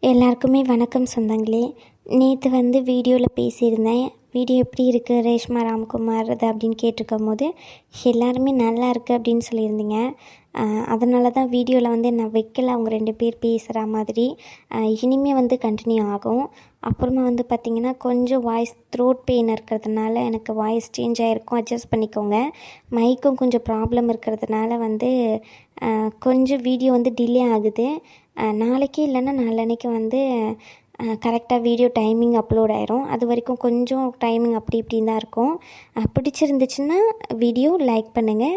எல்லாருக்குமே வணக்கம் சொந்தங்களே. நேற்று வீடியோவில் பேசியிருந்தேன். வீடியோ எப்படி இருக்குது ரேஷ்மா ராம்குமார் அது அப்படின்னு கேட்டிருக்கும் போது எல்லாருமே நல்லா இருக்குது அப்படின்னு சொல்லியிருந்தீங்க. அதனால தான் வீடியோவில் நான் வைக்கல, அவங்க 2 பேர் பேசுகிற மாதிரி. இனிமேல் கண்டினியூ ஆகும். அப்புறமா பார்த்திங்கன்னா கொஞ்சம் வாய்ஸ் த்ரோட் பெயின் இருக்கிறதுனால எனக்கு வாய்ஸ் சேஞ்ச் ஆகிருக்கும், அட்ஜஸ்ட் பண்ணிக்கோங்க. மைக்கும் கொஞ்சம் ப்ராப்ளம் இருக்கிறதுனால கொஞ்சம் வீடியோ டிலே ஆகுது. நாளைக்கு இல்லைன்னா நாளன்னைக்கு கரெக்டாக வீடியோ டைமிங் அப்லோட் ஆயிரும். அது வரைக்கும் கொஞ்சம் டைமிங் அப்படி இப்படின்னு தான் இருக்கும். பிடிச்சிருந்துச்சுன்னா வீடியோ லைக் பண்ணுங்கள்,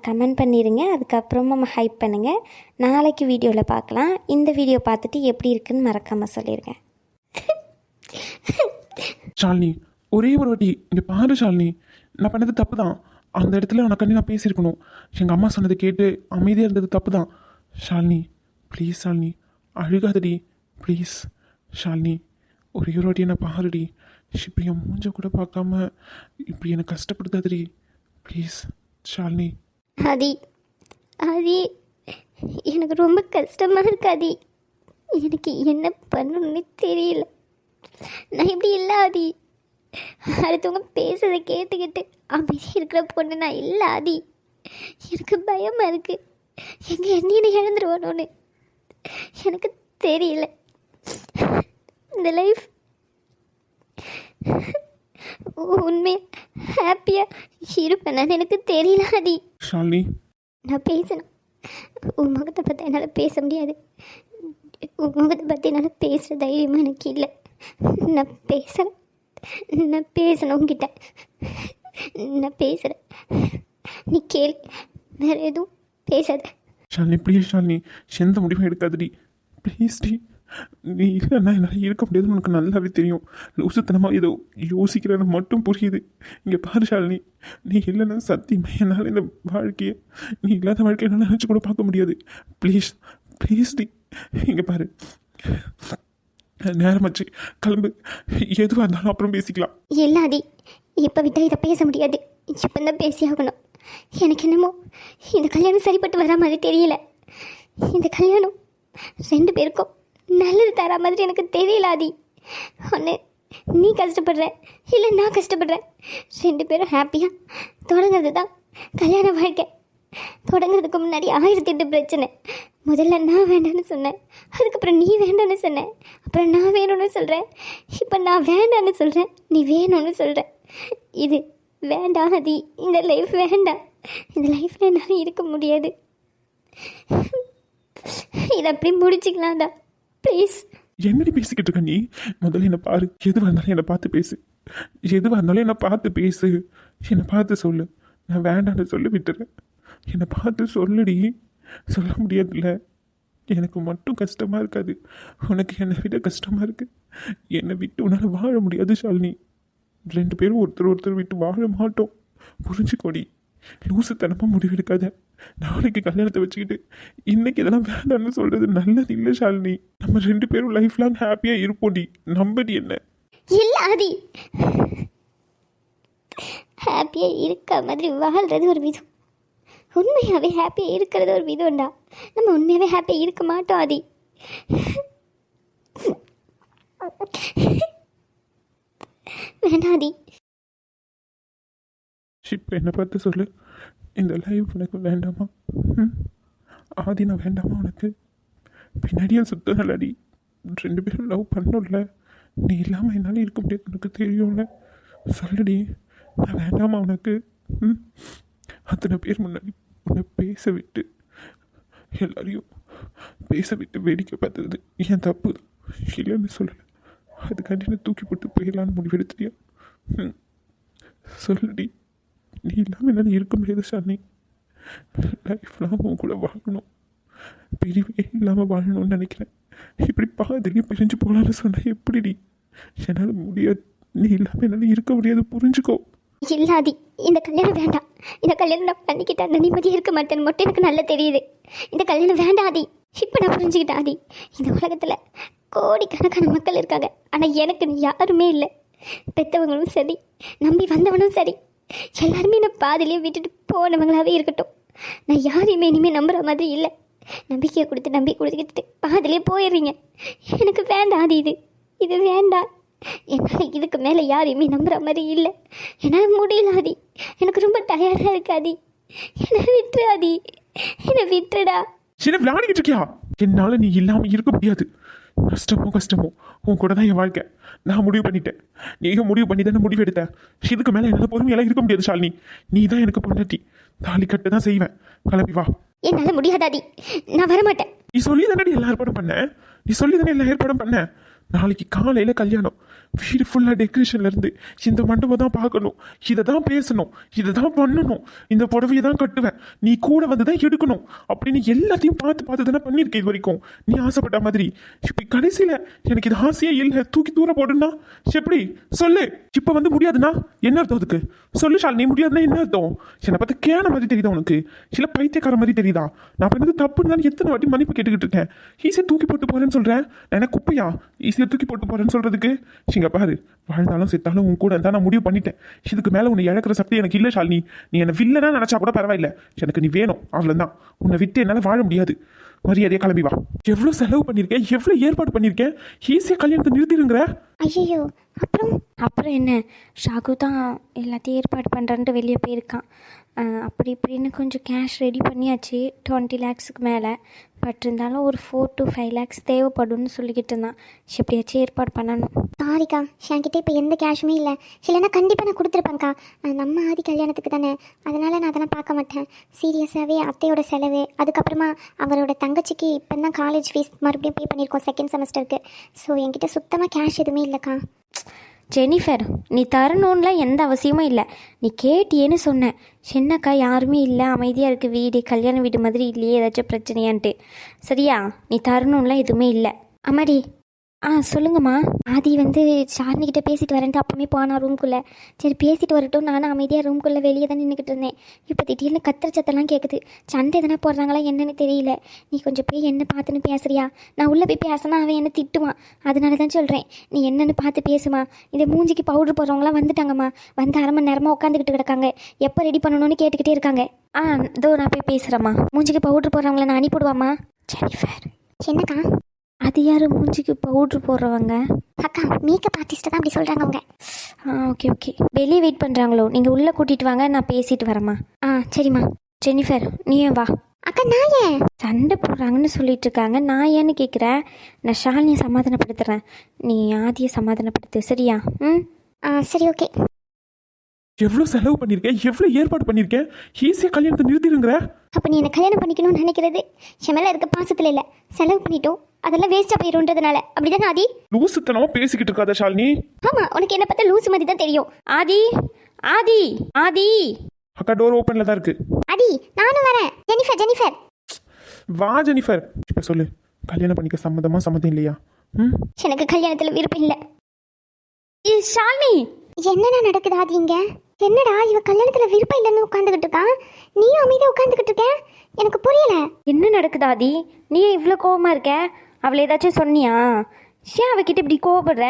கமெண்ட் பண்ணிடுங்க, அதுக்கப்புறமா ஹைப் பண்ணுங்கள். நாளைக்கு வீடியோவில் பார்க்கலாம். இந்த வீடியோ பார்த்துட்டு எப்படி இருக்குன்னு மறக்காமல் சொல்லிடுங்க. ஷாலினி, ஒரே ஒரு வாட்டி இங்கே பாரு ஷாலினி, நான் பண்ணது தப்பு தான். அந்த இடத்துல உனக்காண்டி நான் பேசியிருக்கணும். எங்கள் அம்மா சொன்னதை கேட்டு அமைதியாக இருந்தது தப்பு தான். ஷாலினி ப்ளீஸ், ஷாலினி அழுகாதடி ப்ளீஸ். ஷாலினி ஒரே ஒரு வாட்டி என்னை பாருடி. இப்படி என் மூஞ்ச கூட பார்க்காம இப்படி என்னை கஷ்டப்படுத்தாதடி ப்ளீஸ். ஷாலினி ஆதி ஆதி, எனக்கு ரொம்ப கஷ்டமாக இருக்கு ஆதி. எனக்கு என்ன பண்ணணும்னு தெரியல. நான் இப்படி இல்லை ஆதி. அடுத்தவங்க பேசுறதை கேட்டுக்கிட்டு அமைதி இருக்கிற பொண்ணு நான் இல்லை ஆதி. எனக்கு பயமாக இருக்குது. எங்கே என்னை இழந்துருவானோன்னு எனக்கு தெரியல. இந்த லைஃப் உண்மையாக ஹாப்பியாக இருப்பேன் எனக்கு தெரியல ஆதி. ஷாலினி நான் பேசணும். உன் முகத்தை பற்றி என்னால் பேச முடியாது. உன் முகத்தை பற்றி என்னால் பேசுகிற தைரியமாக எனக்கு இல்லை. நான் பேசணும் உங்ககிட்ட. நான் பேசுகிறேன், நீ கேளு. வேறு எதுவும் பேசாத. ஷாலினி ப்ளீஸ். ஷாலினி எந்த முடிவும் எடுக்காதடி ப்ளீஸ் டி. நீ இல்லைன்னா என்னால் இருக்க முடியாதுன்னு உனக்கு நல்லாவே தெரியும். லூசுத்தனமாக ஏதோ யோசிக்கிறேன்னு மட்டும் புரியுது. இங்கே பாரு ஷாலினி, நீ இல்லைன்னா சத்தியமாக என்னால் இந்த வாழ்க்கையை, நீ இல்லாத வாழ்க்கையை என்னால் நினச்சி கூட பார்க்க முடியாது. ப்ளீஸ் ப்ளீஸ் டி. இங்கே பாரு, நேரமாச்சு, கிளம்பு. எதுவாக இருந்தாலும் அப்புறம் பேசிக்கலாம். இல்லாதி, இப்போ விட்டால் இதை பேச முடியாது. இப்போ தான் பேசி ஆகணும். எனக்கு என்னமோ இந்த கல்யாணம் சரிப்பட்டு வரா மாதிரி தெரியல. இந்த கல்யாணம் 2 பேருக்கும் நல்லது தரா மாதிரி எனக்கு தெரியல ஆதி. ஒன்று நீ கஷ்டப்படுற, இல்லை நான் கஷ்டப்படுறேன். 2 பேரும் ஹாப்பியாக தொடங்கிறது தான் கல்யாண வாழ்க்கை. தொடங்கிறதுக்கு முன்னாடி 1008 பிரச்சனை. முதல்ல நான் வேண்டான்னு சொன்னேன், அதுக்கப்புறம் நீ வேண்டான்னு சொன்னேன், அப்புறம் நான் வேணும்னு சொல்கிறேன், இப்போ நான் வேண்டான்னு சொல்கிறேன், நீ வேணும்னு சொல்கிற. இது வேண்டாம் ஆதி. இந்த லைஃப் வேண்டாம். இந்த லைஃப்பில் என்னால் இருக்க முடியாது. இதை அப்படி முடிச்சிக்கலாம்டா ப்ளீஸ். என்னடி பேசிக்கிட்டு இருக்க நீ? முதல்ல என்னை பாரு. எதுவாக இருந்தாலும் என்னை பார்த்து பேசு. எதுவாக இருந்தாலும் என்னை பார்த்து பேசு. என்னை பார்த்து சொல்லு. நான் வேண்டான்னு சொல்லி விட்டுறேன். என்னை பார்த்து சொல்லுடி. சொல்ல முடியாதுல்ல. எனக்கு மட்டும் கஷ்டமாக இருக்காது, உனக்கு என்னை விட கஷ்டமாக இருக்குது. என்னை விட்டு உன்னால் வாழ முடியாது ஷாலினி. 2 பேரும் ஒருத்தர் விட்டு வாழ மாட்டோம். புரிஞ்சுக்கோடி. லூசுத்தனமாக முடிவெடுக்காத. நாளைக்கு கல்யாணத்தை வச்சுக்கிட்டு இன்னைக்கு இதெல்லாம் வேண்டாம்னு சொல்கிறது நல்லது இல்லை ஷாலினி. நம்ம 2 பேரும் லைஃப் லாங் ஹாப்பியாக இருப்போம்டி. நம்படி என்ன? இல்லை ஆதி, ஹாப்பியாக இருக்க மாதிரி வாழ்கிறது ஒரு விதம், உண்மையாகவே ஹாப்பியாக இருக்கிறது ஒரு விதம்டா. நம்ம உண்மையாகவே ஹாப்பியாக இருக்க மாட்டோம் ஆதி. வேண்டாதி. இப்போ என்னை பார்த்து சொல்லு, இந்த லைஃப் உனக்கு வேண்டாமா? ஆதி நான் வேண்டாமா உனக்கு? பின்னாடியே சுத்தலடி. 2 பேரும் லவ் பண்ணல. நீ இல்லாமல் என்னால் இருக்க முடியாது, உனக்கு தெரியும்ல. சொல்லுடி, நான் வேண்டாமா உனக்கு? அத்தனை பேர் முன்னாடி உன்னை பேச விட்டு, எல்லாரையும் பேச விட்டு வேடிக்கை பார்த்தது என் தப்பு தான், இல்லைன்னு சொல்லலை. அதுக்காண்டி நான் தூக்கி போட்டு போயிடலான்னு முடிவெடுத்துட்டியா? சொல்லுடி. நீ இல்லாமல் என்னால் இருக்க முடியாது ஷாலினி. லைஃப்லாம் உன் கூட வாழணும், பிரிவே இல்லாமல் வாழணும்னு நினைக்கிறேன். இப்படி பாதிலேயே பிரிஞ்சு போகலான்னு சொன்னால் எப்படிடி? என்னால் முடியாது. நீ இல்லாமல் என்னால் இருக்க முடியாது, புரிஞ்சுக்கோ. இல்லாதி, இந்த கல்யாணம் வேண்டாம். இந்த கல்யாணம் நான் பண்ணிக்கிட்டேன், நான் நிம்மதியாக இருக்க மாட்டேன்னு மட்டும் எனக்கு நல்லா தெரியுது. இந்த கல்யாணம் வேண்டாம் ஆதி. இப்போ நான் புரிஞ்சுக்கிட்டேன் ஆதி. இந்த உலகத்தில் கோடிக்கணக்கான மக்கள் இருக்காங்க, ஆனால் எனக்கு யாருமே இல்லை. பெற்றவங்களும் சரி, நம்பி வந்தவனும் சரி, எல்லாருமே நான் பாதிலேயே விட்டுட்டு போனவங்களாவே இருக்கட்டும். நான் யாரையுமே இனிமேல் நம்புகிற மாதிரி இல்லை. நம்பிக்கையை கொடுத்துக்கிட்டு பாதிலே போயிடுறீங்க. எனக்கு வேண்டாம் ஆதி, இது வேண்டாம். என்னால் இதுக்கு மேலே யாரையுமே நம்புகிற மாதிரி இல்லை. என்னால் முடியல ஆதி, எனக்கு ரொம்ப டயர்டாக இருக்கு ஆதி. என்னை விட்டுரு ஆதி, என்னை விட்டுடா. சின்ன விளையாடிக்கிட்டு இருக்கியா? என்னால நீ இல்லாம இருக்க முடியாது. கஷ்டமோ உன் கூட தான் என் வாழ்க்கை. நான் முடிவு பண்ணிட்டேன், நீயும் முடிவு பண்ணி தானே முடிவு எடுத்த. இதுக்கு மேல என்னால பொறுமையெல்லாம் இருக்க முடியாது ஷாலினி. நீ தான் எனக்கு பொண்டாட்டி, தாலி கட்டு தான் செய்வேன். கிளம்பி வா. என்னால் முடியாது ஆதி, நான் வரமாட்டேன். நீ சொல்லி தானே எல்லா ஏற்பாடும் பண்ண. நாளைக்கு காலையில கல்யாணம். வீடு ஃபுல்லாக டெக்கரேஷன்ல இருந்து இந்த மண்டபம் தான் பார்க்கணும், இதை தான் பேசணும், இதை தான் பண்ணணும், இந்த புடவையை தான் கட்டுவேன், நீ கூட வந்து தான் எடுக்கணும் அப்படின்னு எல்லாத்தையும் பார்த்து தானே பண்ணியிருக்கேன் இது வரைக்கும் நீ ஆசைப்பட்ட மாதிரி. இப்போ கடைசியில் எனக்கு இது ஆசையே இல்லை, தூக்கி தூரம் போடுன்னா எப்படி சொல்லு? இப்போ வந்து முடியாதுன்னா என்ன அர்த்தம் அதுக்கு? சொல்லு ஷாலினி, முடியாதுன்னா என்ன அர்த்தம்? என்னை பார்த்து கேன மாதிரி தெரியுதா உனக்கு? இல்லை பைத்தியக்கார மாதிரி தெரியுதா? நான் பண்ணது தப்புன்னு தான் எத்தனை வாட்டி மன்னிப்பு கேட்டுக்கிட்டு இருக்கேன். ஈஸியாக தூக்கி போட்டு போறேன்னு சொல்கிறேன். எனக்கு குப்பையா ஈஸியாக தூக்கி போட்டு போறேன்னு சொல்றதுக்கு? இங்க பாரு, வாழ்ந்தாலும் செத்தாலும் உன் கூட இருந்தா நான் முடிவு பண்ணிட்டேன். இதுக்கு மேல உன்னை இழக்கிற சக்தி எனக்கு இல்லை ஷாலினி. நீ என்ன வில்லனா நினைச்சா கூட பரவாயில்ல, எனக்கு நீ வேணும், அவ்வளவுதான். உன்னை விட்டு என்னால வாழ முடியாது. மரியாதையா கிளம்பி வா. எவ்வளவு செலவு பண்ணிருக்கேன், எவ்வளவு ஏற்பாடு பண்ணிருக்கேன், ஈஸியா கல்யாணத்தை நிறுத்திடுங்கிற. ஐயோ, அப்புறம் என்ன, ஷாகு தான் எல்லாத்தையும் ஏற்பாடு பண்ணுறன்ட்டு வெளியே போயிருக்கான். அப்படி இப்படின்னு கொஞ்சம் கேஷ் ரெடி பண்ணியாச்சு, 20 lakhsக்கு மேலே. பட் இருந்தாலும் ஒரு 4 to 5 lakhs தேவைப்படும்னு சொல்லிக்கிட்டு இருந்தான். எப்படியாச்சும் ஏற்பாடு பண்ணணும். சாரிக்கா, என்கிட்ட இப்போ எந்த கேஷுமே இல்லை. இல்லைன்னா கண்டிப்பாக நான் கொடுத்துருப்பேன்க்கா. நம்ம ஆதி கல்யாணத்துக்கு தானே, அதனால் நான் அதெல்லாம் பார்க்க மாட்டேன். சீரியஸாகவே அத்தையோட செலவு, அதுக்கப்புறமா அவரோட தங்கச்சிக்கு இப்போ தான் காலேஜ் ஃபீஸ் மறுபடியும் பே பண்ணியிருக்கோம் 2nd செமஸ்டருக்கு. ஸோ என்கிட்ட சுத்தமாக கேஷ் எதுவுமே இல்லைக்கா. ஜெனிஃபர், நீ தரணும்லாம் எந்த அவசியமும் இல்லை. நீ கேட்டியேன்னு சொன்னேன். சின்னக்கா யாருமே இல்லை, அமைதியாக இருக்குது வீடு, கல்யாண வீடு மாதிரி இல்லையே, ஏதாச்சும் பிரச்சனையான்ட்டு. சரியா? நீ தரணும்லாம் எதுவுமே இல்லை. அம்மாடி. சொல்லுங்கம்மா. ஆதி வந்து ஷாலினிக்கிட்ட பேசிட்டு வரேன்ட்டு அப்பவுமே போனா ரூம்குள்ளே. சரி பேசிட்டு வரட்டும், நானும் அமைதியாக ரூம்குள்ளே வெளியே தான் நின்றுக்கிட்டு இருந்தேன். இப்போ திடீர்னு கத்துற சத்தெல்லாம் கேட்குது. சண்டை எதனா போடுறாங்களா என்னன்னு தெரியல. நீ கொஞ்சம் போய் என்ன பார்த்துன்னு பேசுறியா? நான் உள்ளே போய் பேசினா அவன் என்ன திட்டுவான். அதனால தான் சொல்கிறேன், நீ என்னன்னு பார்த்து பேசுமா. இந்த மூஞ்சிக்கு பவுடர் போடுறவங்களாம் வந்துட்டாங்கம்மா. வந்து 1/2 மணி நேரமாக உட்காந்துக்கிட்டு கிடக்காங்க. எப்போ ரெடி பண்ணணும்னு கேட்டுக்கிட்டே இருக்காங்க. இதோ நான் போய் பேசுகிறேம்மா. மூஞ்சிக்கு பவுடர் போடுறவங்கள நான் அனுப்பிவிடுவாம்மா. ஜெனிஃபர். என்னக்கா? அது யார் மூஞ்சிக்கு பவுட்ரு போடுறவங்க? அக்கா, மேக்கப் ஆர்டிஸ்ட்டு தான் அப்படி சொல்கிறாங்க அவங்க. ஓகே. வெளியே வெயிட் பண்ணுறாங்களோ? நீங்கள் உள்ளே கூட்டிகிட்டு வாங்க, நான் பேசிட்டு வரேம்மா. சரிம்மா. ஜெனிஃபர், நீயும் வா. அக்கா, நான் ஏன்? சண்டை போடுறாங்கன்னு சொல்லிட்டு இருக்காங்க, நான் ஏன்னு கேட்குறேன். நான் ஷாலினியை சமாதானப்படுத்துகிறேன், நீ ஆதியை சமாதானப்படுத்து. சரியா? சரி, ஓகே. எவ்வளவு செலவு பண்ணிருக்கேன், எவ்வளவு ஏற்பாடு பண்ணிருக்கேன், ஈஸியா கல்யாணத்தை நிறுத்திடுங்கிற. அப்போ நீ என்ன கல்யாணம் பண்ணிக்கணும்னு நினைக்கிறது என் மேலே இருக்க பாசத்தில் இல்லை, செலவு பண்ணிட்டோம், அதெல்லாம் வேஸ்ட்டாக போயிடும்ன்றதுனால. அப்படிதானே ஆதி? லூசுத்தனமா பேசிக்கிட்டு இருக்காத ஷாலினி. ஆமாம், உனக்கு என்ன பார்த்தா லூசு மாதிரி தான் தெரியும். ஆதி. அக்கா, டோர் ஓப்பன்ல தான் இருக்கு. ஆதி, நானும் வரேன். ஜெனிஃபர். வா ஜெனிஃபர். இப்ப சொல்லு, கல்யாணம் பண்ணிக்க சம்மதம் இல்லையா? எனக்கு கல்யாணத்தில் விருப்பம் இல்லை. ஷாலினி, என்னடா நடக்குது ஆதி இங்க? என்னடா இவ கல்யாணத்தில் விருப்பம் இல்லைன்னு உட்காந்துக்கிட்டு இருக்கான், நீயும் அமைதியாக உட்காந்துக்கிட்டு இருக்க? எனக்கு புரியல. என்ன நடக்குது ஆதி? நீ இவ்வளோ கோவமா இருக்க? அவளை ஏதாச்சும் சொன்னியா? ஏன் அவகிட்ட இப்படி கோவப்படுற?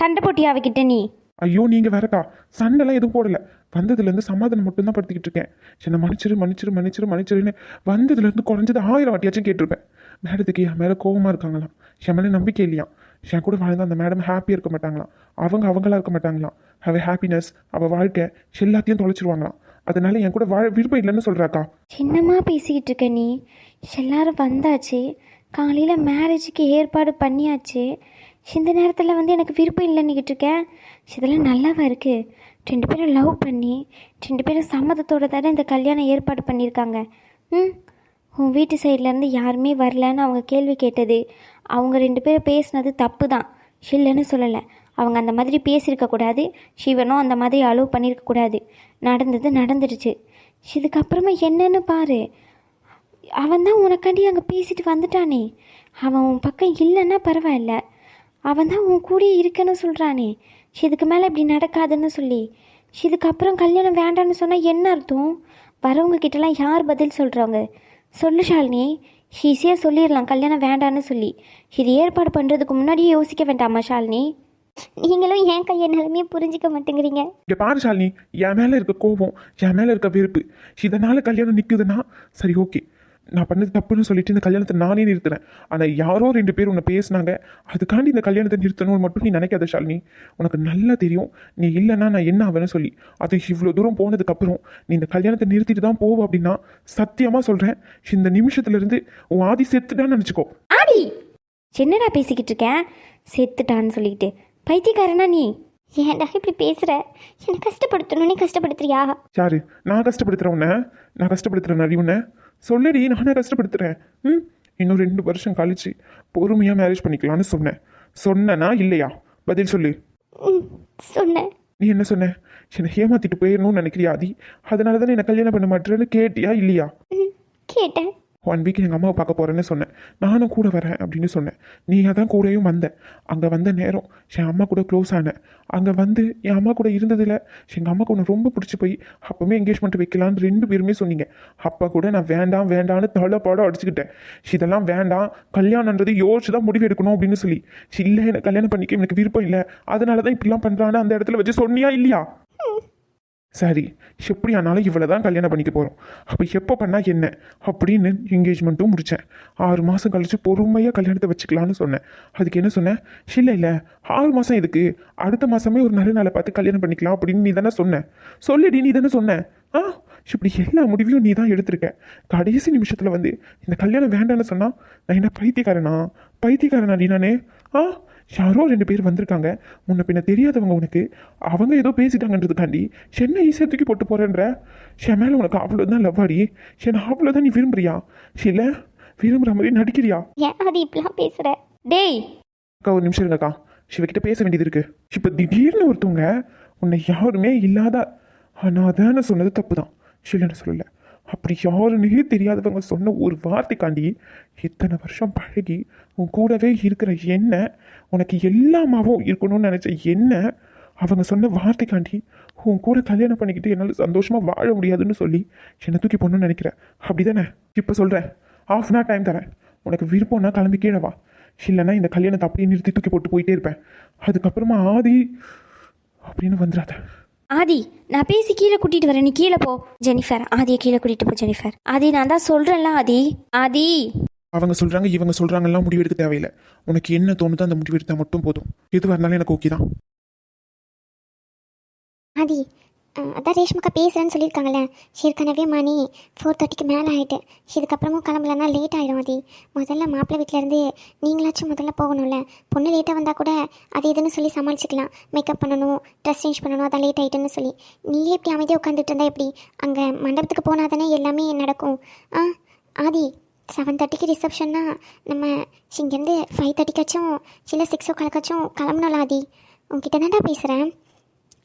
சண்டை போட்டியா அவகிட்ட நீ? ஐயோ, நீங்க வேறக்கா, சண்டைலாம் எதுவும் போடல. வந்ததுலேருந்து சமாதானம் மட்டும்தான் படுத்திக்கிட்டு இருக்கேன். என்ன மன்னிச்சிருன்னு வந்ததுலேருந்து குறைஞ்சது 1000 வாட்டியாச்சும் கேட்டிருப்பேன். மேடத்துக்கு என் மேலே கோவமாக இருக்காங்களாம், என் மேலே நம்பிக்கை இல்லையாம். என் கூட வாழ்ந்தா அந்த மேடம் ஹாப்பியாக இருக்க மாட்டாங்களாம், அவங்களா இருக்க மாட்டாங்களாம். அவள் ஹாப்பினஸ், அவள் வாழ்க்கை எல்லாத்தையும் தொலைச்சிருவாங்களாம். அதனால என் கூட வாழ விருப்பம் இல்லைன்னு சொல்கிறாக்கா. சின்னமா பேசிக்கிட்டு இருக்க நீ. எல்லாரும் வந்தாச்சு, காலையில் மேரேஜுக்கு ஏற்பாடு பண்ணியாச்சு. இந்த நேரத்தில் வந்து எனக்கு விருப்பம் இல்லைன்னுக்கிட்டு இருக்கேன். இதெல்லாம் நல்லாவா இருக்குது? 2 பேரும் லவ் பண்ணி 2 பேரும் சம்மதத்தோடு தானே இந்த கல்யாணம் ஏற்பாடு பண்ணியிருக்காங்க. உன் வீட்டு சைட்லேருந்து யாருமே வரலன்னு அவங்க கேள்வி கேட்டது, அவங்க 2 பேரும் பேசினது தப்பு தான், இல்லைன்னு சொல்லலை. அவங்க அந்த மாதிரி பேசியிருக்கக்கூடாது, சிவனும் அந்த மாதிரி அலோவ் பண்ணியிருக்கக்கூடாது. நடந்துடுச்சு. இதுக்கப்புறமா என்னன்னு பாரு. அவன் தான் உனக்காண்டி அங்கே பேசிட்டு வந்துட்டானே. அவன் உன் பக்கம் இல்லைன்னா பரவாயில்ல, அவன் தான் உன் கூடயே இருக்கன்னு சொல்கிறானே. இதுக்கு மேலே இப்படி நடக்காதுன்னு சொல்லி இதுக்கப்புறம் கல்யாணம் வேண்டான்னு சொன்னால் என்ன அர்த்தம்? வரவங்க கிட்டலாம் யார் பதில் சொல்கிறவங்க? சொல்லு ஷாலினி, ஈஸியாக சொல்லிடலாம் கல்யாணம் வேண்டான்னு சொல்லி. இது ஏற்பாடு பண்ணுறதுக்கு முன்னாடியே யோசிக்க வேண்டாமா ஷாலினி? நீங்களும் ஏன் கையை நிலைமையை புரிஞ்சிக்க மாட்டேங்கிறீங்க? இங்கே பாரு ஷாலினி, என் மேலே இருக்க கோபம், என் மேலே இருக்க வெறுப்பு, இதனால் கல்யாணம் நிற்குதுன்னா சரி ஓகே. நான் பண்ணது தப்புன்னு சொல்லிட்டு இந்த கல்யாணத்தை நானே நிறுத்துறேன். ஆனால் யாரோ 2 பேர் உன்னை பேசினாங்க, அதுக்காண்டி இந்த கல்யாணத்தை நிறுத்தணும்னு மட்டும் நீ நினைக்காத ஷாலினி. உனக்கு நல்லா தெரியும் நீ இல்லைன்னா நான் என்ன ஆவேன்னு சொல்லி. அது இவ்வளோ தூரம் போனதுக்கப்புறம் நீ இந்த கல்யாணத்தை நிறுத்திட்டு தான் போவ அப்படின்னா சத்தியமாக சொல்கிறேன், இந்த நிமிஷத்துலேருந்து உன் ஆதி செத்துட்டான்னு நினச்சிக்கோ. ஆதி என்னடா பேசிக்கிட்டு இருக்கேன்? செத்துட்டான்னு சொல்லிட்டு பைத்தியக்காரனா நீ? ஏன்டா இப்படி பேசுகிற? என்னை கஷ்டப்படுத்தணுன்னே கஷ்டப்படுத்துறியா? யாரு நான் கஷ்டப்படுத்துகிறேன் உன்னை? நான் கஷ்டப்படுத்துகிறேன் நரி உன்னை? சொல்லடி, நானே கஷ்டப்படுத்துகிறேன். இன்னும் 2 வருஷம் கழிச்சு பொறுமையாக மேரேஜ் பண்ணிக்கலான்னு சொன்னேனா இல்லையா? பதில் சொல்லு. சொன்னேன். நீ என்ன சொன்ன? என்னை ஏமாத்திட்டு போயிடணும்னு நினைக்கிறியா ஆதி? அதனால தானே என்னை கல்யாணம் பண்ண மாட்டேன்னு கேட்டியா இல்லையா? கேட்டேன். 1 வீக் எங்கள் அம்மாவை பார்க்க போகிறேன்னு சொன்னேன். நானும் கூட வரேன் அப்படின்னு சொன்னேன். நீ அதான் கூடயும் வந்த. அங்கே வந்த நேரம் என் அம்மா கூட க்ளோஸ் ஆனேன். அங்கே வந்து என் அம்மா கூட இருந்ததில் எங்கள் அம்மாவுக்கு ஒன்று ரொம்ப பிடிச்சி போய் அப்போவே என்கேஜ்மெண்ட் வைக்கலான்னு 2 பேருமே சொன்னீங்க. அப்போ கூட நான் வேண்டாம் வேண்டான்னு தலை அடிச்சுக்கிட்டேன். இதெல்லாம் வேண்டாம், கல்யாணன்றது யோசிச்சு தான் முடிவு எடுக்கணும் அப்படின்னு சொல்லி. இல்லை எனக்கு கல்யாணம் பண்ணிக்க எனக்கு விருப்பம் இல்லை, அதனால தான் இப்படிலாம் பண்ணுறான்னு அந்த இடத்துல வச்சு சொன்னியா இல்லையா? சரி, எப்படி ஆனாலும் இவ்வளோ தான் கல்யாணம் பண்ணிக்க போகிறோம். அப்போ எப்போ பண்ணால் என்ன அப்படின்னு என்கேஜ்மெண்ட்டும் முடித்தேன். 6 மாதம் கழித்து பொறுமையாக கல்யாணத்தை வச்சுக்கலான்னு சொன்னேன். அதுக்கு என்ன சொன்னேன்? இல்லை 6 மாதம் எதுக்கு, அடுத்த மாதமே ஒரு நல்ல நாளை பார்த்து கல்யாணம் பண்ணிக்கலாம் அப்படின்னு நீ தானே சொன்ன. சொல்லிடி, நீ தானே சொன்ன. இப்படி எல்லா முடிவையும் நீ தான் எடுத்திருக்க. கடைசி நிமிஷத்தில் வந்து இந்த கல்யாணம் வேண்டான்னு சொன்னால் நான் என்ன பைத்தியக்காரனாடி நானே? யாரோ 2 பேர் வந்திருக்காங்க, முன்ன பின்ன தெரியாதவங்க உனக்கு. அவங்க ஏதோ பேசிட்டாங்கன்றதுக்காண்டி என்ன ஈஸியாக தூக்கி போட்டு போகிறேன்ற. என் மேலே உனக்கு அவ்வளோதான் லவ்வாடி? என்ன அவ்வளோதான் நீ விரும்புறியா? இல்லை விரும்புகிற மாதிரி நடிக்கிறியா? ஏன் அது இப்படிலாம் பேசுகிற? டேய் அக்கா ஒரு நிமிஷம் இருங்கக்கா, சிவகிட்ட பேச வேண்டியது இருக்கு. இப்போ திடீர்னு ஒருத்தவங்க உன்னை யாருமே இல்லாத அனாதான்னு சொன்னது தப்பு தான், இல்லைன்னு சொல்லலை. அப்படி யாருன்னே தெரியாதவங்க சொன்ன ஒரு வார்த்தைக்காண்டி இத்தனை வருஷம் பழகி உன் கூடவே இருக்கிற என்ன, உனக்கு எல்லாமாவும் இருக்கணும்னு நினச்ச என்ன, அவங்க சொன்ன வார்த்தைக்காண்டி உன் கூட கல்யாணம் பண்ணிக்கிட்டு என்னால் சந்தோஷமாக வாழ முடியாதுன்னு சொல்லி என்னை தூக்கி போடணும்னு நினைக்கிறேன். அப்படி தானே? இப்போ சொல்கிறேன், 1/2 hour டைம் தரேன். உனக்கு விருப்பம்னா கிளம்பி கீழே வா, இல்லைன்னா இந்த கல்யாணத்தை அப்படியே நிறுத்தி தூக்கி போட்டு போயிட்டே இருப்பேன். அதுக்கப்புறமா ஆதி அப்படின்னு வந்துடாத. ஆதி நான் பேசி கீழே கூட்டிகிட்டு வரேன், நீ கீழே போ. ஜெனிஃபர் ஆதியை கீழே கூட்டிகிட்டு போ. ஜெனிஃபர் ஆதி நான் தான் சொல்கிறேன்ல ஆதி அவங்க சொல்கிறாங்க இவங்க சொல்கிறாங்கலாம் முடிவெடுக்க தேவையில்லை. உனக்கு என்ன தோணுதோ அந்த முடிவெடுத்தால் மட்டும் போதும். எதுவாக இருந்தாலும் எனக்கு ஓகே தான். ஆதி அதான் ரேஷ்மாக்கா பேசுகிறேன்னு சொல்லியிருக்காங்களே, ஏற்கனவே மணி 4:30க்கு மேலே ஆகிட்டு. இதுக்கப்புறமும் கிளம்பலன்னா லேட் ஆகிடும். ஆதி முதல்ல மாப்பிள்ளை வீட்டிலேருந்து நீங்களாச்சும் முதல்ல போகணும்ல. பொண்ணு லேட்டாக வந்தால் கூட அது இதுன்னு சொல்லி சமாளிச்சிக்கலாம். மேக்கப் பண்ணணும், ட்ரெஸ் சேஞ்ச் பண்ணணும், அதான் லேட் ஆகிட்டுன்னு சொல்லி. நீயே இப்படி அமைதியாக உட்காந்துட்டு இருந்தா எப்படி? அங்கே மண்டபத்துக்கு போனால் தானே எல்லாமே நடக்கும். ஆதி 7:30க்கு ரிசப்ஷன்னா நம்ம இங்கேருந்து 5:30க்காச்சும் இல்லை 6 o'clock கிளம்பணும்ல. ஆதி உங்ககிட்ட தான்டா பேசுகிறேன்.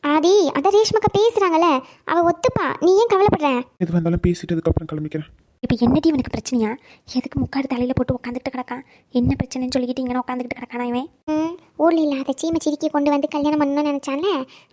ஆதி அதான் ரேஷ்மாக்கா பேசுகிறாங்களே, அவள் ஒத்துப்பா, நீ ஏன் கவலைப்படுற? எது வந்தாலும் பேசிட்டதுக்கப்புறம் கிளம்பிக்கிறேன். இப்போ என்னடி இவனுக்கு பிரச்சனையா? எதுக்கு முக்காடு தலையில் போட்டு உட்காந்துட்டு கிடக்கான்? என்ன பிரச்சனைன்னு சொல்லிக்கிட்டு இங்கே உட்காந்துக்கிட்டு கிடக்கானா இவன்? ஊரில் இல்லாத சீமை சிரிக்கி கொண்டு வந்து கல்யாணம் பண்ணணும்னு நினச்சால,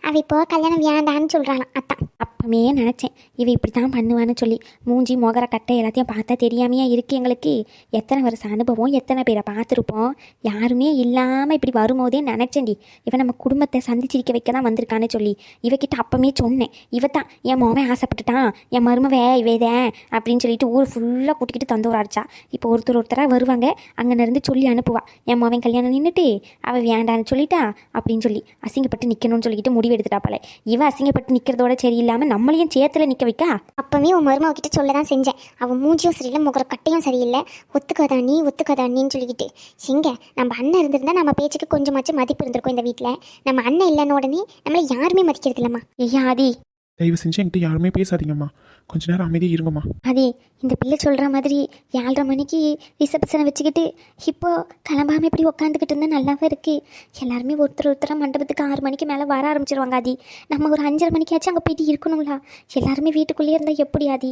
அவள் இப்போ கல்யாணம் வேண்டான்னு சொல்கிறாளாம். அத்தான் அப்பமே நினச்சேன் இவ இப்படி தான் பண்ணுவான்னு சொல்லி. மூஞ்சி மொகர கட்டை எல்லாத்தையும் பார்த்தா தெரியாமையா இருக்குது எங்களுக்கு. எத்தனை வருஷம் அனுபவம், எத்தனை பேரை பார்த்துருப்போம். யாருமே இல்லாமல் இப்படி வரும்போதே நினச்சேன்டி இவன் நம்ம குடும்பத்தை சந்திச்சிருக்க வைக்க தான் வந்திருக்கான்னு சொல்லி. இவகிட்ட அப்பமே சொன்னேன், இவத்தான் என் மோவன் ஆசைப்பட்டுட்டான், என் மருமவே இவேதேன் அப்படின்னு சொல்லிட்டு ஊர் ஃபுல்லாக கூட்டிக்கிட்டு தந்தோர் அடிச்சா. இப்போ ஒருத்தராக வருவாங்க, அங்கேருந்து சொல்லி அனுப்புவா, என் மோவன் கல்யாணம் நின்றுட்டு அவள் வேண்டான்னு சொல்லிட்டா அப்படின்னு சொல்லி அசிங்கப்பட்டு நிற்கணும்னு சொல்லிட்டு முடிவு எடுத்துட்டா போல. இவன் அசிங்கப்பட்டு நிற்கிறதோட சரியில்லாமல் நம்மளையும் சேத்துல நிற்க வைக்கா. அப்பவே உன் மருமக கிட்ட சொல்ல தான் செஞ்சேன். அவன் மூஞ்சியும் சரியில்லை, முகர கட்டையும் சரியில்லை, ஒத்துக்காதா நீன்னு சொல்லிக்கிட்டு. எங்க நம்ம அண்ணன் இருந்திருந்தா நம்ம பேச்சுக்கு கொஞ்சமாச்சும் மதிப்பு இருந்திருக்கும் இந்த வீட்டில். நம்ம அண்ணன் இல்லைன்னு உடனே நம்மளை யாருமே மதிக்கிறது இல்லைம்மா. ஐயா ஆதி தயவு செஞ்சு என்கிட்ட யாருமே பேசாதீங்கம்மா, கொஞ்ச நேரம் அமைதியாக இருங்கம்மா. அதே இந்த பிள்ளை சொல்கிற மாதிரி 7:30 மணிக்கு ரிசப்ஷனை வச்சுக்கிட்டு இப்போ கிளம்பாமல் இப்படி உட்காந்துக்கிட்டு இருந்தால் நல்லாவே இருக்குது. எல்லாருமே ஒருத்தராக மண்டபத்துக்கு 6 மணிக்கு மேலே வர ஆரம்பிச்சிருவாங்க. ஆதி நம்ம ஒரு 5:30 மணிக்காச்சும் அங்கே போயிட்டு இருக்கணும்ல. எல்லாருமே வீட்டுக்குள்ளேயே இருந்தால் எப்படி ஆதி?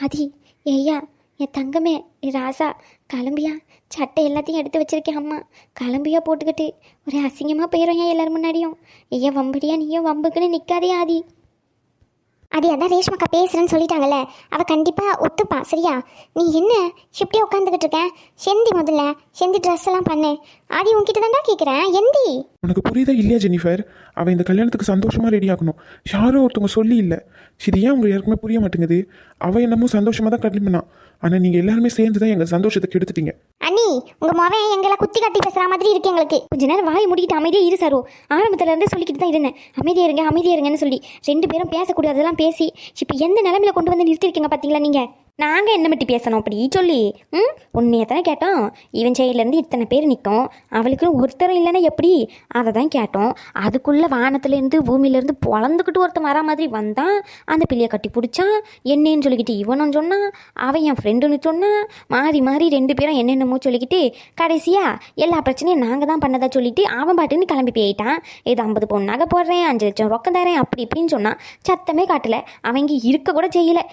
ஆதி ஐயா என் தங்கமே ராசா கிளம்பியா, சட்டை எல்லாத்தையும் எடுத்து வச்சிருக்கேன் அம்மா, கிளம்பியா போட்டுக்கிட்டு ஒரே அசிங்கமாக போயிடும் ஏன் எல்லோரும் முன்னாடியும். ஐயா வம்படியா நீயும் வம்புக்குன்னு நிற்காதே ஆதி. அது அதான் ரேஷ்மாக்கா பேசுகிறேன்னு சொல்லிட்டாங்கல்ல, அவள் கண்டிப்பாக ஒத்துப்பா. சரியா? நீ என்ன இப்படியே உட்காந்துக்கிட்டு இருக்க? செந்தி முதல்ல செந்தி ட்ரெஸ் எல்லாம் பண்ணு. ஆதி உன்கிட்ட தான்டா கேட்குறேன். எந்தி உனக்கு புரியுதா இல்லையா ஜெனிஃபர்? அவள் இந்த கல்யாணத்துக்கு சந்தோஷமாக ரெடி ஆகணும். யாரோ ஒருத்தவங்க சொல்லி இல்லை. இது ஏன் உங்களுக்கு யாருக்குமே புரிய மாட்டேங்குது? அவள் என்னமோ சந்தோஷமாக தான் கல்யாணம் பண்ணா. ஆனால் நீங்கள் எல்லாருமே சேர்ந்து தான் எங்கள் சந்தோஷத்தை கெடுத்துட்டீங்க. அண்ணி உங்க மவன் எங்களை குத்தி காட்டி பேசுற மாதிரி இருக்கு எங்களுக்கு. கொஞ்ச நேரம் வாய் முடிக்கிட்டு அமைதியா இரு சரோ. ஆரம்பத்துல இருந்தே சொல்லிக்கிட்டு தான் இருந்தேன், அமைதியா இருங்கன்னு சொல்லி. ரெண்டு பேரும் பேசக்கூடாதெல்லாம் பேசி இப்போ எந்த நிலைமையில கொண்டு வந்து நிறுத்திருக்கீங்க பார்த்தீங்களா நீங்க? நாங்கள் என்ன மட்டும் பேசணும் அப்படி சொல்லி? உண்மையை தானே கேட்டோம். இவன் சைட்லேருந்து இத்தனை பேர் நிற்கும், அவளுக்குன்னு ஒருத்தரும் இல்லைன்னா எப்படி? அதை தான் கேட்டோம். அதுக்குள்ளே வானத்துலேருந்து பூமியிலேருந்து பொழந்துக்கிட்டு ஒருத்தன் வரா மாதிரி வந்தான். அந்த பிள்ளையை கட்டி பிடிச்சான். என்னன்னு சொல்லிக்கிட்டு இவனும் சொன்னான், அவன் என் ஃப்ரெண்டுன்னு சொன்னான். மாறி மாறி ரெண்டு பேரும் என்னென்னமோ சொல்லிக்கிட்டு கடைசியாக எல்லா பிரச்சனையும் நாங்கள் தான் பண்ணதா சொல்லிட்டு அவன் பாட்டுன்னு கிளம்பி போயிட்டான். இது 50 பவுன் நகை போடுறேன், 5 லட்சம் ரொக்கம் தரேன், அப்படி இப்படின்னு சொன்னான். சத்தமே காட்டலை. அவங்க இருக்க கூட செய்யலை.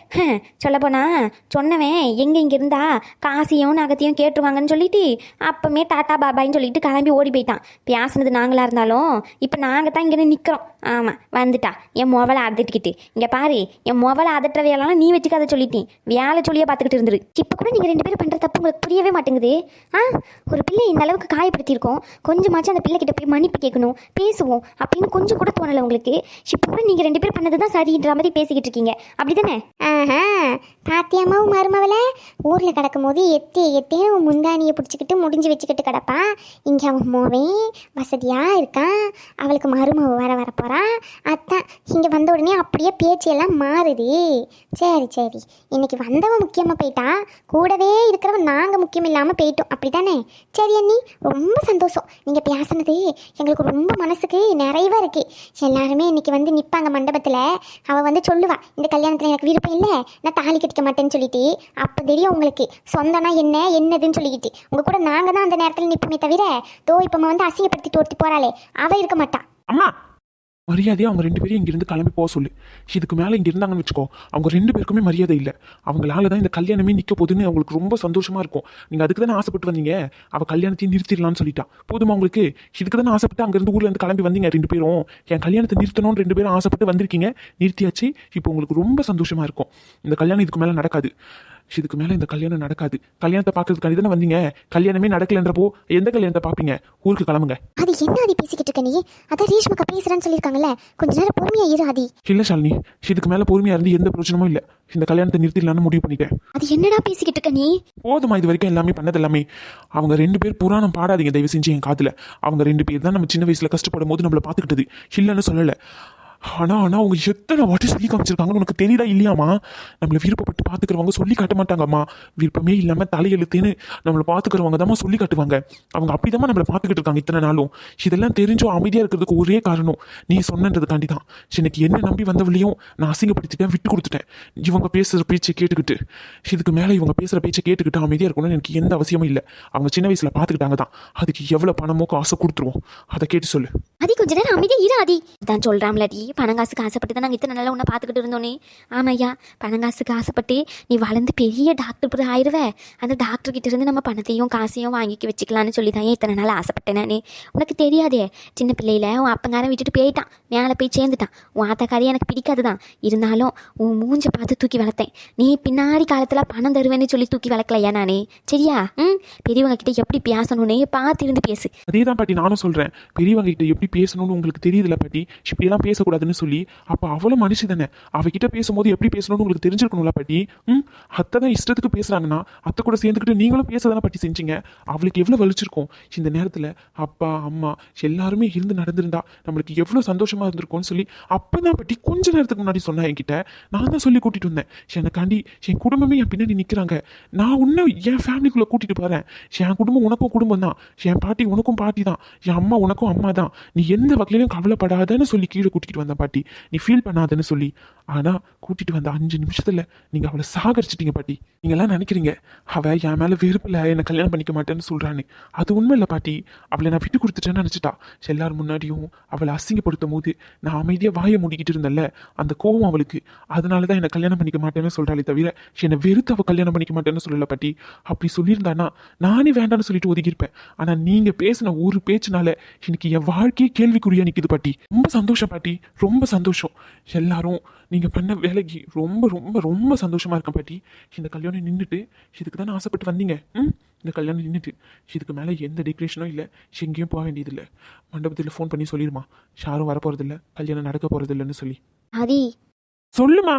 சொல்லப்போனா சொன்னவன் இங்கே இருந்தா காசியும் நகத்தையும் கேட்டுருவாங்கன்னு சொல்லிட்டு அப்பமே டாட்டா பாபாயின்னு சொல்லிட்டு கிளம்பி ஓடி போயிட்டான். பேசுனது நாங்களாக இருந்தாலும் இப்போ நாங்கள் தான் இங்கே நிற்கிறோம். ஆமாம், வந்துட்டா என் மொவலை அதட்டிக்கிட்டு. இங்கே பாரு, என் மொவலை அதட்டுற வேலைலாம் நீ வச்சுக்காத சொல்லிட்டேன். வேலை சொல்லியே பார்த்துக்கிட்டு இருந்துரு. இப்போ கூட நீங்கள் ரெண்டு பேரும் பண்ணுற தப்பு உங்களுக்கு புரியவே மாட்டேங்குது. ஒரு பிள்ளை இந்த அளவுக்கு காயப்படுத்தியிருக்கோம், கொஞ்சமாச்சும் அந்த பிள்ளைகிட்ட போய் மன்னிப்பு கேட்கணும், பேசுவோம் அப்படின்னு கொஞ்சம் கூட தோணலை உங்களுக்கு. இப்போ கூட நீங்கள் ரெண்டு பேரும் பண்ணது தான் சரின்ற மாதிரி பேசிக்கிட்டு இருக்கீங்க, அப்படி தானே? பாத்தியம்மாவும் மருமவளை ஊரில் கிடக்கும் போது எத்தேன்னு முந்தானியை பிடிச்சிக்கிட்டு முடிஞ்சு வச்சுக்கிட்டு கிடப்பான். இங்கே அவன் மோவன் வசதியாக இருக்கான், அவளுக்கு மருமவ வரப்போகிறான். அதான் இங்கே வந்த உடனே அப்படியே பேச்செல்லாம் மாறுது. சரி இன்னைக்கு வந்தவன் முக்கியமாக போயிட்டான், கூடவே இருக்கிறவன் நாங்கள் முக்கியம் இல்லாமல் போயிட்டோம், அப்படி தானே? சரி அண்ணி, ரொம்ப சந்தோஷம். நீங்கள் பேசுனது எங்களுக்கு ரொம்ப மனசுக்கு நிறைவாக இருக்குது. எல்லாருமே இன்னைக்கு வந்து நிற்பாங்க மண்டபத்தில். அவள் வந்து சொல்லுவா, இந்த கல்யாணத்தில் எனக்கு விருப்பம் இல்லை, நான் தாலி கட்டிக்க மாட்டேன்னு சொல்லிட்டு. அப்போ தெரியும் உங்களுக்கு சொந்தனா என்னதுன்னு சொல்லிக்கிட்டு. உங்கள் கூட நாங்கள் தான் அந்த நேரத்தில் நிற்போமே தவிர, இப்போ வந்து அசிங்கப்படுத்திட்டு ஒருத்தி போகிறாளே அவள் இருக்க மாட்டா. அம்மா, மரியாதையாக அவங்க ரெண்டு பேரும் இங்கேருந்து கிளம்பி போக சொல்லு. இதுக்கு மேலே இங்கே இருந்தாங்கன்னு வச்சுக்கோ, அவங்க ரெண்டு பேருக்குமே மரியாதை இல்லை. அவங்களால தான் இந்த கல்யாணமே நிற்க போகுதுன்னு அவங்களுக்கு ரொம்ப சந்தோஷமாக இருக்கும். நீங்கள் அதுக்கு தானே ஆசைப்பட்டு வந்தீங்க, அவள் கல்யாணத்தையும் நிறுத்திடலான்னு சொல்லிட்டா. போதுமா உங்களுக்கு? இதுக்கு தானே ஆசைப்பட்டு அங்கேருந்து ஊர்லேருந்து கிளம்பி வந்தீங்க ரெண்டு பேரும். என் கல்யாணத்தை நிறுத்தணும்னு ரெண்டு பேரும் ஆசைப்பட்டு வந்திருக்கீங்க, நிறுத்தியாச்சு. இப்போ உங்களுக்கு ரொம்ப சந்தோஷமாக இருக்கும். இந்த கல்யாணம் இதுக்கு மேலே நடக்காது. இதுக்கு மேலே இந்த கல்யாணம் நடக்காது. கல்யாணத்தை பார்க்கறதுக்காண்டி தானே வந்தீங்க. கல்யாணமே நடக்கலன்றப்போ எந்த கல்யாணத்தை பார்ப்பீங்க? ஊருக்கு கிளம்புங்க. அது என்ன ஆதி பேசிக்கிட்டு இருக்க நீ? அதான் ரேஷ்மக்கா பேசுறேன்னு சொல்லியிருக்காங்கல்ல, கொஞ்ச நேரம் பொறுமையா இரு ஆதி. இல்லை ஷாலினி, இதுக்கு மேலே பொறுமையாக இருந்து எந்த பிரச்சனையும் இல்லை. இந்த கல்யாணத்தை நிறுத்திடலான்னு முடிவு பண்ணிட்டேன். அது என்னடா பேசிக்கிட்டு இருக்க நீ? போதுமா இது வரைக்கும் எல்லாமே பண்ணது எல்லாமே? அவங்க ரெண்டு பேர் புராணம் பாடாதீங்க தயவு செஞ்சு என் காதில். அவங்க ரெண்டு பேர் தான் நம்ம சின்ன வயசில் கஷ்டப்படும் போது நம்மளை பார்த்துக்கிட்டது, இல்லைன்னு சொல்லலை. ஆனால் அவங்க எத்தனை வாட்டி சொல்லி காமிச்சிருக்காங்கன்னு உனக்கு தெரியுதா இல்லையாம்மா? நம்மளை விருப்பப்பட்டு பார்த்துக்கிறவங்க சொல்லி காட்ட மாட்டாங்கம்மா. விருப்பமே இல்லாமல் தலையெழுத்துன்னு நம்மளை பார்த்துக்கிறவங்க தான் சொல்லி காட்டுவாங்க. அவங்க அப்படிதாம்மா நம்மளை பார்த்துக்கிட்டு இருக்காங்க இத்தனை நாளும். இதெல்லாம் தெரிஞ்சும் அமைதியாக இருக்கிறதுக்கு ஒரே காரணம் நீ சொன்னன்றதுக்காண்டி தான். எனக்கு என்ன நம்பி வந்தவளையும் நான் அசிங்கப்படுத்திட்டேன், விட்டு கொடுத்துட்டேன். இவங்க பேசுகிற பேச்சை கேட்டுக்கிட்டு, இதுக்கு மேலே இவங்க பேசுகிற பேச்சை கேட்டுக்கிட்டு அமைதியாக இருக்கணும்னு எனக்கு எந்த அவசியமும் இல்லை. அவங்க சின்ன வயசில் பார்த்துக்கிட்டாங்க தான். அதுக்கு எவ்வளோ பணமோ காசை கொடுத்துருவோம், அதை கேட்டு சொல்லு. அது கொஞ்ச நேரம் அமைதியாக இரு ஆதி. தான் சொல்கிறாம்லடி, பணங்காசுக்கு ஆசைப்பட்டு தான் நாங்கள் இத்தனை நாளாக உன்னை பார்த்துக்கிட்டு இருந்தோன்னே. ஆமாய்யா, பணங்காசுக்கு ஆசைப்பட்டு நீ வளர்ந்து பெரிய டாக்டர் ஆயிடுவே. அந்த டாக்டர்கிட்ட இருந்து நம்ம பணத்தையும் காசையும் வாங்கிக்க வச்சுக்கலான்னு சொல்லி தான் இத்தனை நாள் ஆசைப்பட்டேன் நான். உனக்கு தெரியாதே, சின்ன பிள்ளையில உன் அப்பங்காரன் விட்டுட்டு போயிட்டான், மேலே போய் சேர்ந்துட்டான். உன் ஆத்தாக்காரி எனக்கு பிடிக்காது தான், இருந்தாலும் உன் மூஞ்ச பார்த்து தூக்கி வளர்த்தேன். நீ பின்னாடி காலத்தில் பணம் தருவேன்னு சொல்லி தூக்கி வளர்க்கலையா நானே? சரியா? பெரியவங்க கிட்ட எப்படி பேசணுன்னே பார்த்து இருந்து பேசு. அதே தான் பாட்டி நானும் சொல்கிறேன். பெரியவங்க கிட்ட எப்படி பேசணும்னு உங்களுக்கு தெரியுதுல பாட்டி. இப்படியெல்லாம் பேசக்கூடாதுன்னு சொல்லி. அப்போ அவளும் மனுஷி தானே, அவகிட்ட பேசும்போது எப்படி பேசணும்னு உங்களுக்கு தெரிஞ்சிருக்கணும்ல பாட்டி. அத்தை தான் இஷ்டத்துக்கு பேசுகிறாங்கன்னா அத்தை கூட சேர்ந்துக்கிட்டு நீங்களும் பேச தானே பாட்டி செஞ்சீங்க. அவளுக்கு எவ்வளோ வலிச்சிருக்கும். இந்த நேரத்தில் அப்பா அம்மா எல்லாருமே இருந்து நடந்திருந்தா நம்மளுக்கு எவ்வளோ சந்தோஷமாக இருந்திருக்கும்னு சொல்லி அப்போ தான் பாட்டி கொஞ்ச நேரத்துக்கு முன்னாடி சொன்னேன் என்கிட்ட. நான் தான் சொல்லி கூட்டிகிட்டு வந்தேன். எனக்காண்டி என் குடும்பமே என் பின்னாடி நிற்கிறாங்க. நான் உன்னை என் ஃபேமிலிக்குள்ளே கூட்டிகிட்டு போகிறேன். என் குடும்பம் உனக்கும் குடும்பம் தான், என் பாட்டி உனக்கும் பாட்டி தான், என் அம்மா உனக்கும் அம்மா தான். நீ எந்த வகையிலையும் கவலைப்படாதன்னு சொல்லி கீழே கூட்டிகிட்டு வந்த பாட்டி. நீ ஃபீல் பண்ணாதன்னு சொல்லி. ஆனால் கூட்டிகிட்டு வந்த 5 நிமிஷத்தில் நீங்கள் அவளை சாகரிச்சிட்டீங்க பாட்டி. நீங்கள்லாம் நினைக்கிறீங்க அவள் என் மேலே வெறுப்பில் என்னை கல்யாணம் பண்ணிக்க மாட்டேன்னு சொல்கிறான்னு. அது உண்மை இல்லை பாட்டி. அவளை நான் விட்டு கொடுத்துட்டேன்னு நினச்சிட்டா. எல்லாரும் முன்னாடியும் அவளை அசிங்கப்படுத்தும் போது நான் அமைதியாக வாயை மூடிக்கிட்டு இருந்தேன்ல, அந்த கோவம் அவளுக்கு. அதனால தான் என்னை கல்யாணம் பண்ணிக்க மாட்டேன்னு சொல்கிறாளே தவிர என்னை வெறுத்து அவள் கல்யாணம் பண்ணிக்க மாட்டேன்னு சொல்லலை பாட்டி. அப்படி சொல்லியிருந்தானா நானே வேண்டான்னு சொல்லிட்டு ஒதுக்கியிருப்பேன். ஆனால் நீங்கள் பேசின ஒரு பேச்சுனால எனக்கு என் வாழ்க்கையே கேள்விக்குறியா நிற்குது பாட்டி. ரொம்ப சந்தோஷம் பாட்டி, ரொம்ப சந்தோஷம். எல்லாரும் நீங்கள் பண்ண வேலைக்கு ரொம்ப ரொம்ப ரொம்ப சந்தோஷமாக இருக்கேன் பாட்டி. இந்த கல்யாணம் நின்றுட்டு இதுக்கு தானே ஆசைப்பட்டு வந்தீங்க. இந்த கல்யாணம் நின்றுட்டு இதுக்கு மேலே எந்த டெக்கரேஷனும் இல்லை, எங்கேயும் போக வேண்டியதில்லை. மண்டபத்தில் ஃபோன் பண்ணி சொல்லிடுமா, ஷாரும் வரப்போகிறதில்ல, கல்யாணம் நடக்க போகிறதில்லன்னு சொல்லி. ஆதி, சொல்லுமா.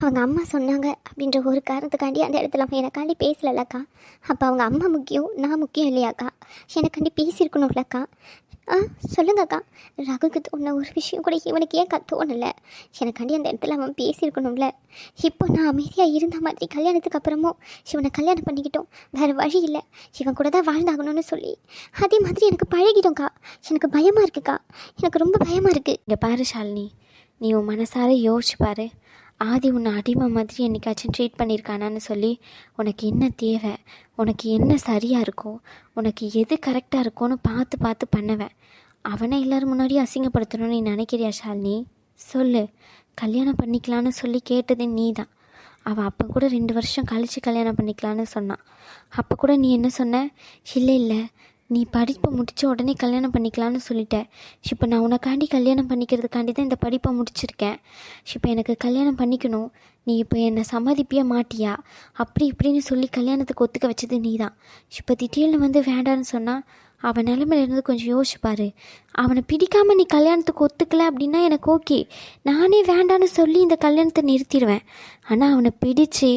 அவங்க அம்மா சொன்னாங்க அப்படின்ற ஒரு காரணத்துக்காண்டி அந்த இடத்துல அவன் எனக்காண்டி பேசலல்லக்கா. அப்போ அவங்க அம்மா முக்கியம், நான் முக்கியம் இல்லையாக்கா? எனக்காண்டி பேசியிருக்கணும்லக்கா. சொல்லுங்கக்கா, ரகுக்கு தோணுன ஒரு விஷயம் கூட இவனுக்கு ஏன் தோணலை? எனக்காண்டி அந்த இடத்துல அவன் பேசியிருக்கணும்ல. இப்போ நான் அமைதியாக இருந்த மாதிரி கல்யாணத்துக்கு அப்புறமும் இவனை கல்யாணம் பண்ணிக்கிட்டோம், வேறு வழி இல்லை, இவன் கூட தான் வாழ்ந்தாகணும்னு சொல்லி அதே மாதிரி எனக்கு பழகிட்டோம்க்கா. எனக்கு பயமாக இருக்குக்கா, எனக்கு ரொம்ப பயமாக இருக்குது. இங்கே பாரு ஷாலினி, நீ உன் மனசார யோசிச்சு பாரு. ஆதி உன்னை அடிமை மாதிரி என்னைக்காச்சும் ட்ரீட் பண்ணியிருக்கானான்னு சொல்லி உனக்கு என்ன தேவை, உனக்கு என்ன சரியாக இருக்கோ, உனக்கு எது கரெக்டாக இருக்கோன்னு பார்த்து பார்த்து பண்ணுவேன். அவனை எல்லோரும் முன்னாடியும் அசிங்கப்படுத்தணும்னு நீ நினைக்கிறியா ஷாலினி? சொல்லு. கல்யாணம் பண்ணிக்கலான்னு சொல்லி கேட்டது நீ தான். அவள் அப்போ கூட 2 வருஷம் கழித்து கல்யாணம் பண்ணிக்கலான்னு சொன்னான். அப்போ கூட நீ என்ன சொன்ன? இல்லை நீ படிப்பை முடித்த உடனே கல்யாணம் பண்ணிக்கலான்னு சொல்லிட்டேன். இப்போ நான் உனக்காண்டி கல்யாணம் பண்ணிக்கிறதுக்காண்டி தான் இந்த படிப்பை முடிச்சிருக்கேன். இப்போ எனக்கு கல்யாணம் பண்ணிக்கணும், நீ இப்போ என்னை சம்மதிப்பியா மாட்டியா அப்படி இப்படின்னு சொல்லி கல்யாணத்துக்கு ஒத்துக்க வச்சது நீ தான். இப்போ திடீர்னு வந்து வேண்டான்னு சொன்னால் அவன் நிலமையில இருந்து கொஞ்சம் யோசிப்பார். அவனை பிடிக்காமல் நீ கல்யாணத்துக்கு ஒத்துக்கலை அப்படின்னா எனக்கு ஓகே, நானே வேண்டான்னு சொல்லி இந்த கல்யாணத்தை நிறுத்திடுவேன். ஆனால் அவனை பிடிச்சி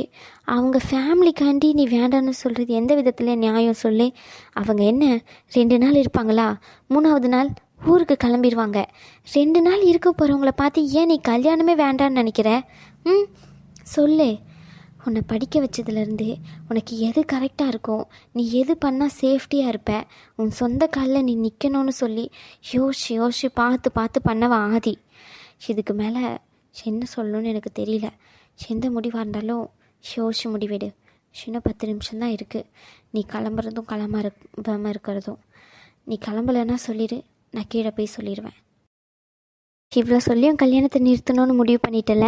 அவங்க ஃபேமிலிக்காண்டி நீ வேண்டான்னு சொல்கிறது எந்த விதத்தில் நியாயம் சொல்லு? அவங்க என்ன 2 நாள் இருப்பாங்களா? 3ஆவது நாள் ஊருக்கு கிளம்பிடுவாங்க. 2 நாள் இருக்க போகிறவங்கள பார்த்து ஏன் நீ கல்யாணமே வேண்டான்னு நினைக்கிற? சொல்லு. உன்னை படிக்க வச்சதுலேருந்து உனக்கு எது கரெக்டாக இருக்கும், நீ எது பண்ணால் சேஃப்டியாக இருப்ப, உன் சொந்த காலில் நீ நிற்கணும்னு சொல்லி யோசிச்சு பார்த்து பார்த்து பண்ணவா ஆதி. இதுக்கு மேலே என்ன சொல்லணும்னு எனக்கு தெரியல. எந்த முடிவாக இருந்தாலும் யோசிச்சு முடிவிடு. இன்னும் 10 நிமிஷம் தான் இருக்குது. நீ கிளம்புறதும் கிளம்பாமல் இருக்கிறதும். நீ கிளம்பலைன்னா சொல்லிடு, நான் கீழே போய் சொல்லிடுவேன். இவ்வளோ சொல்லியும் கல்யாணத்தை நிறுத்தணும்னு முடிவு பண்ணிட்டல.